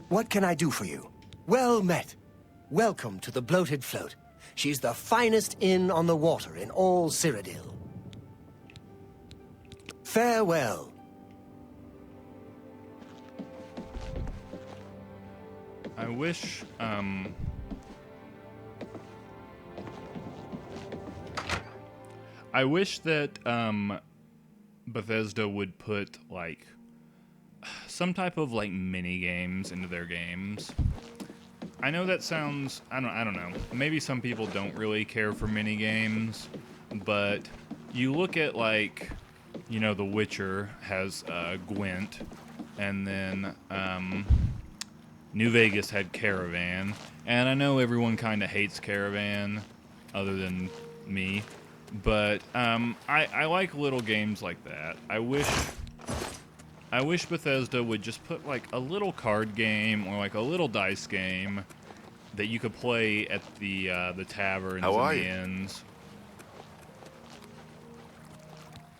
Speaker 6: What can I do for you? Well met. Welcome to the Bloated Float. She's the finest inn on the water in all Cyrodiil. Farewell.
Speaker 1: I wish, I wish that, Bethesda would put, like, some type of, like, mini-games into their games. I know that sounds, I don't know. Maybe some people don't really care for mini-games, but you look at, like, you know, The Witcher has, Gwent, and then, New Vegas had Caravan, and I know everyone kind of hates Caravan, other than me, but I like little games like that. I wish Bethesda would just put like a little card game or like a little dice game that you could play at the taverns and the inns.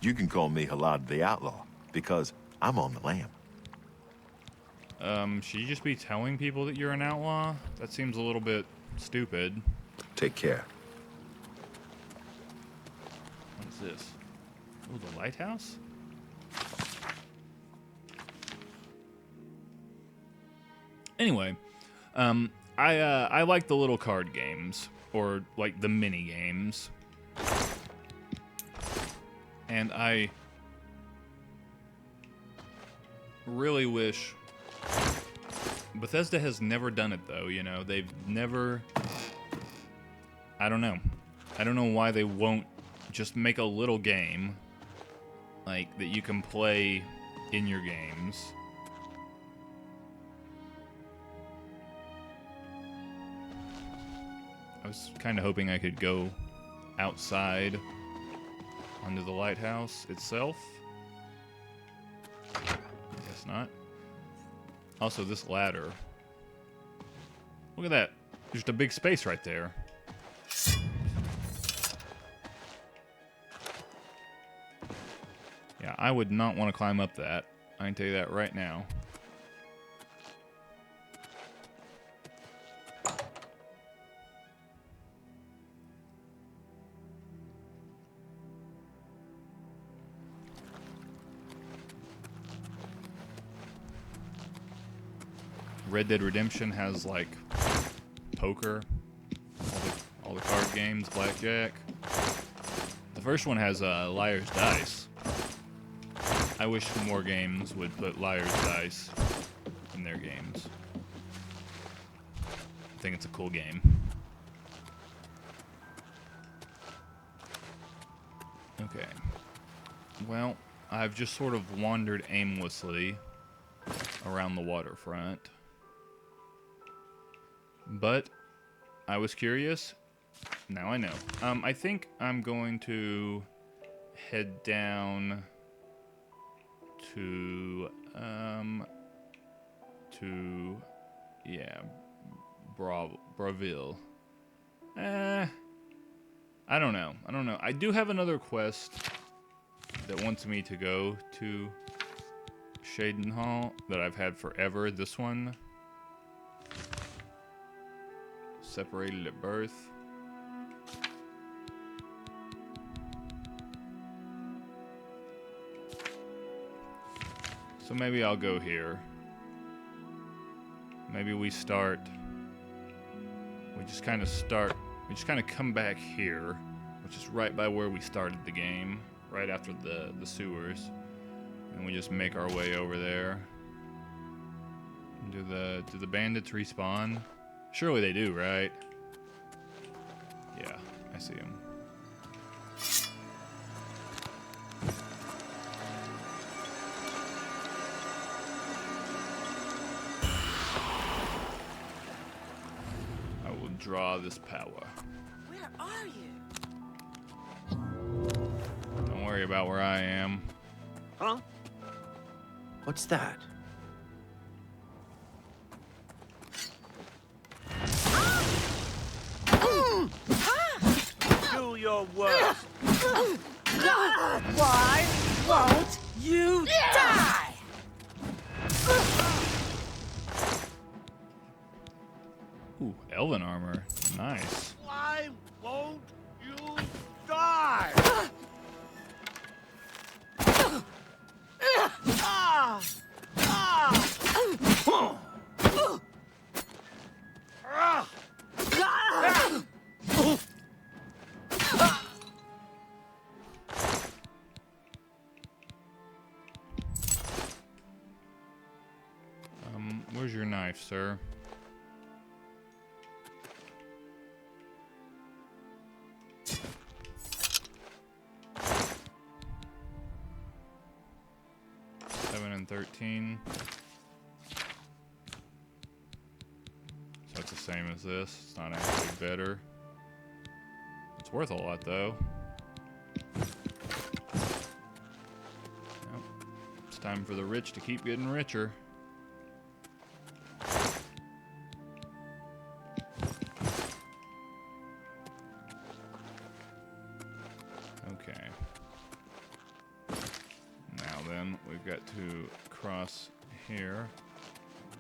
Speaker 7: You can call me Halad the Outlaw, because I'm on the lam.
Speaker 1: Should you just be telling people that you're an outlaw? That seems a little bit stupid.
Speaker 7: Take care.
Speaker 1: What is this? Oh, the lighthouse? Anyway, I like the little card games, or like the mini games. And I really wish Bethesda has never done it though, you know. They've never, I don't know why they won't just make a little game like that you can play in your games. I was kind of hoping I could go outside onto the lighthouse itself. Guess not. Also, this ladder. Look at that. There's just a big space right there. Yeah, I would not want to climb up that. I can tell you that right now. Red Dead Redemption has like poker, all the card games, blackjack. The first one has Liar's Dice. I wish more games would put Liar's Dice in their games. I think it's a cool game. Okay. Well, I've just sort of wandered aimlessly around the waterfront. But I was curious. Now I know. I think I'm going to head down to yeah, Braville. I don't know. I do have another quest that wants me to go to Shadenhall that I've had forever. This one. Separated at birth. So maybe I'll go here. Maybe we start. We just kind of come back here, which is right by where we started the game, right after the sewers, and we just make our way over there. Do the bandits respawn? Surely they do, right? Yeah, I see them. I will draw this power.
Speaker 11: Where are you?
Speaker 1: Don't worry about where I am.
Speaker 12: Huh? What's that?
Speaker 13: Do your worst.
Speaker 11: Why won't you die?
Speaker 1: Ooh, elven armor. Nice.
Speaker 9: Why won't you die?
Speaker 1: Where's your knife, sir? Seven and 13. So it's the same as this. It's not actually better. It's worth a lot, though. Yep. It's time for the rich to keep getting richer. Okay. Now then, we've got to cross here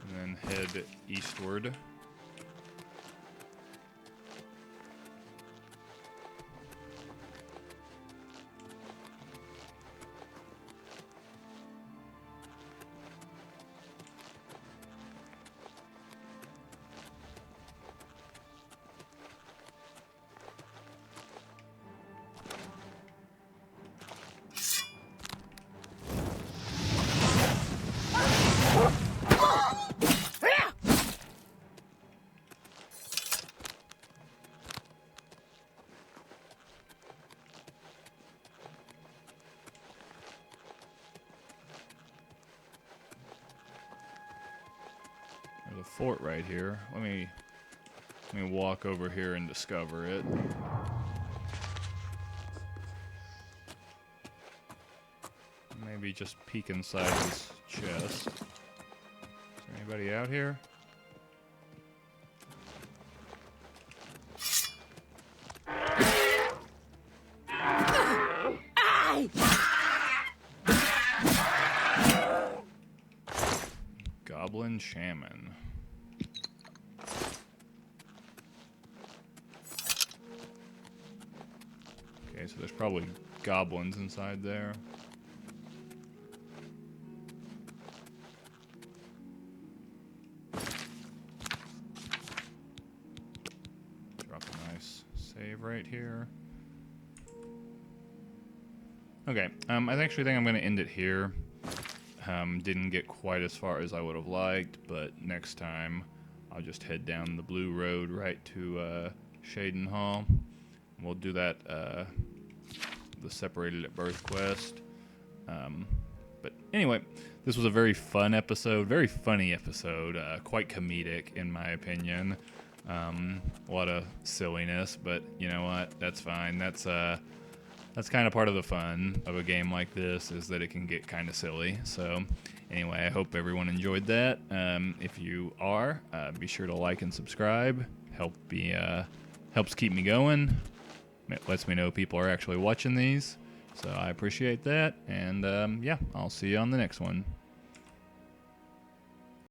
Speaker 1: and then head eastward. There's a fort right here. Let me walk over here and discover it. Maybe just peek inside this chest. Is there anybody out here? Goblin Shaman. Okay, so there's probably goblins inside there. Drop a nice save right here. Okay, I actually think I'm going to end it here. Didn't get quite as far as I would have liked, but next time I'll just head down the blue road right to Shaden Hall. We'll do that, the Separated at Birth quest. But anyway, this was a very fun episode, very funny episode, quite comedic in my opinion. A lot of silliness, but you know what? That's fine. That's kind of part of the fun of a game like this, is that it can get kind of silly. So anyway, I hope everyone enjoyed that. If you are, be sure to like and subscribe. Helps keep me going. It lets me know people are actually watching these. So I appreciate that. And yeah, I'll see you on the next one.